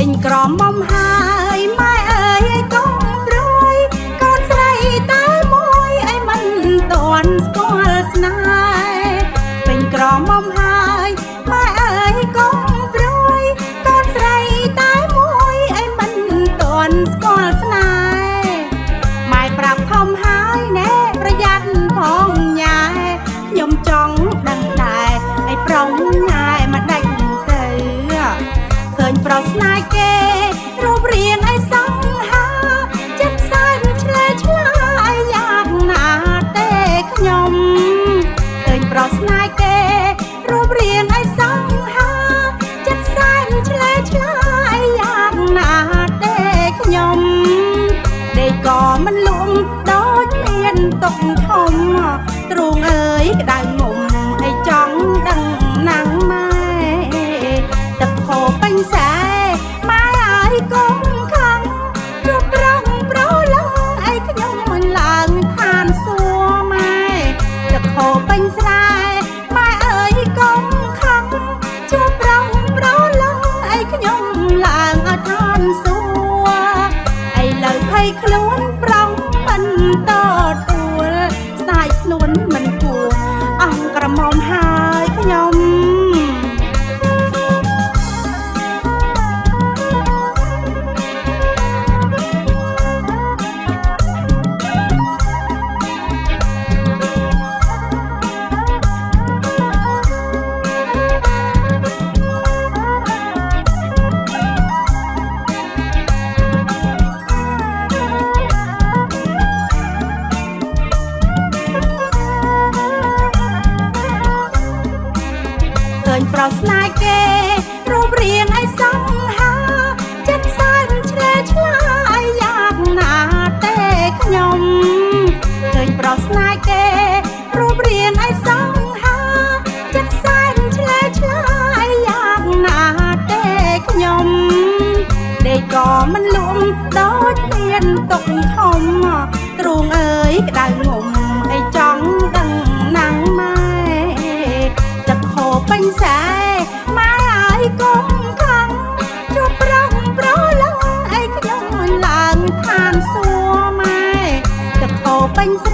ពេញក្រមមុំហើយម៉ែអើយឯកុំព្រួយកូនស្រីតែមួយឯមិនទាន់ស្គាល់ស្នេហ៍ពេញក្រមមុំហើយម៉ែអើយកុំព្រួយកូនស្រីតែមួយឯមិនទាន់ស្គាល់ស្នេហ៍ម៉ែប្រាប់ធំហើយណែប្រយ័ត្នផងញ៉ែខ្ញុំចង់ដឹងដែរឯប្រុងញ៉ែមកដាច់ទៅឃើញប្រុសស្នេហ៍គេរូបរាងឯសង្ហាចិត្តសែនឆ្លេឆ្លាយយ៉ាងណាទេខ្ញុំឃើញប្រុសស្នេហ៍គេរូបរាងឯសង្ហាចិត្តសែនឆ្លេឆ្លាយយ៉ាងណាទេខ្ញុំដេកក៏មិនលំដូចមានទុកធំទ្រូងអើយក្តៅងុំឯចង់ដឹងណាំងម៉ែទឹកហូរពេញខ្សែម៉ែហើយកុំខឹងជួបប្រងប្រឡងឯខ្ញុំមិនឡើងឋានសួគ៌ម៉ែទឹកហូរពេញស្រែម៉ែអើយកុំខឹងជួបប្រងប្រឡងឯខ្ញុំឡើងឋានសួគ៌ឥឡូវភ័យខ្លួនប្រងមិនតទួលស្ដាយខ្លួនមិនគួរអង្គក្រមុំហើយខ្ញុំឃើញប្រុសស្នេហ៍គេរូបរាងឯសង្ហាចិត្តសែនឆ្លេឆ្លាយយ៉ាងណាទេខ្ញុំឃើញប្រុសស្នេហ៍គេរូបរាងឯសង្ហាចិត្តសែនឆ្លេឆ្លាយយ៉ាងណាទេខ្ញុំដេកក៏មិនលំដូចមានទុកធំទ្រូងអើយក្តៅងុំឯចង់ដឹងណាំងម៉ែទឹកហូរពេញខ្សែម៉ែហើយកុំខឹងជួបប្រងប្រឡងឯខ្ញុំមិនឡើងឋានសួគ៌ម៉ែទឹកហូរពេញស្រ